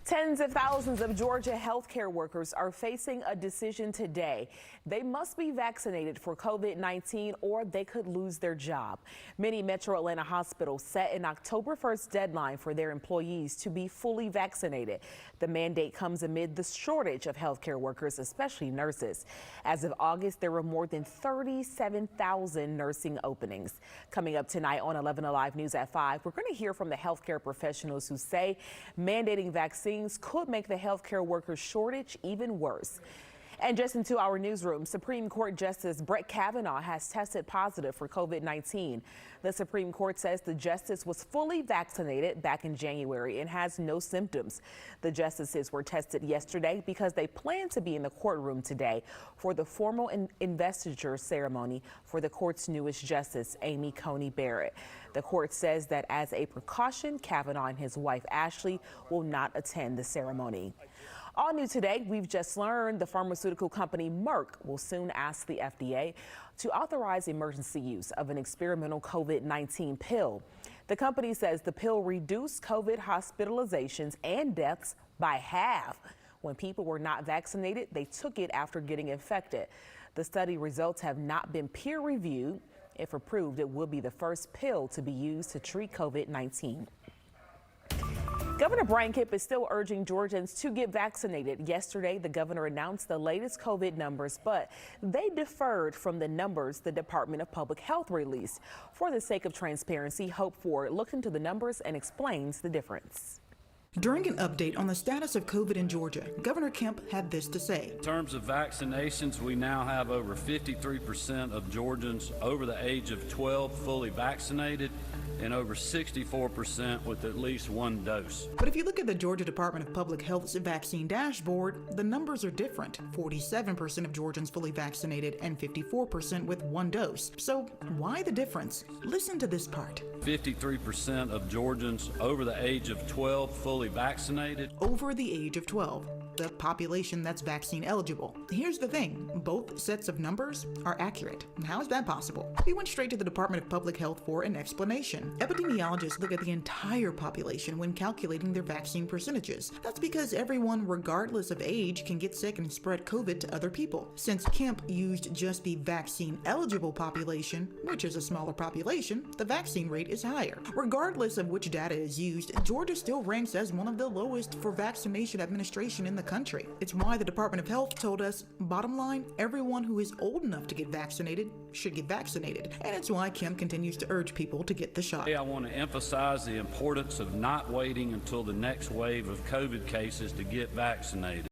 Tens of thousands of Georgia healthcare workers are facing a decision today. They must be vaccinated for COVID-19 or they could lose their job. Many Metro Atlanta hospitals set an October 1st deadline for their employees to be fully vaccinated. The mandate comes amid the shortage of healthcare workers, especially nurses. As of August, there were more than 37,000 nursing openings. Coming up tonight on 11 Alive News at 5, we're going to hear from the healthcare professionals who say mandating vaccines could make the healthcare workers shortage even worse. And just into our newsroom, Supreme Court Justice Brett Kavanaugh has tested positive for COVID-19. The Supreme Court says the justice was fully vaccinated back in January and has no symptoms. The justices were tested yesterday because they plan to be in the courtroom today for the formal investiture ceremony for the court's newest justice, Amy Coney Barrett. The court says that as a precaution, Kavanaugh and his wife Ashley will not attend the ceremony. All new today, we've just learned the pharmaceutical company Merck will soon ask the FDA to authorize emergency use of an experimental COVID-19 pill. The company says the pill reduced COVID hospitalizations and deaths by half. When people were not vaccinated, they took it after getting infected. The study results have not been peer reviewed. If approved, it will be the first pill to be used to treat COVID-19. Governor Brian Kemp is still urging Georgians to get vaccinated. Yesterday, the governor announced the latest COVID numbers, but they deferred from the numbers the Department of Public Health released. For the sake of transparency, Hope Ford looked into the numbers and explains the difference. During an update on the status of COVID in Georgia, Governor Kemp had this to say. In terms of vaccinations, we now have over 53% of Georgians over the age of 12 fully vaccinated and over 64% with at least one dose. But if you look at the Georgia Department of Public Health's vaccine dashboard, the numbers are different. 47% of Georgians fully vaccinated and 54% with one dose. So why the difference? Listen to this part. 53% of Georgians over the age of 12 fully vaccinated. Over the age of 12. The population that's vaccine eligible. Here's the thing, both sets of numbers are accurate. How is that possible? We went straight to the Department of Public Health for an explanation. Epidemiologists look at the entire population when calculating their vaccine percentages. That's because everyone, regardless of age, can get sick and spread COVID to other people. Since Kemp used just the vaccine eligible population, which is a smaller population, the vaccine rate is higher. Regardless of which data is used, Georgia still ranks as one of the lowest for vaccination administration in the country. It's why the Department of Health told us, bottom line, everyone who is old enough to get vaccinated should get vaccinated. And it's why Kemp continues to urge people to get the shot. I want to emphasize the importance of not waiting until the next wave of COVID cases to get vaccinated.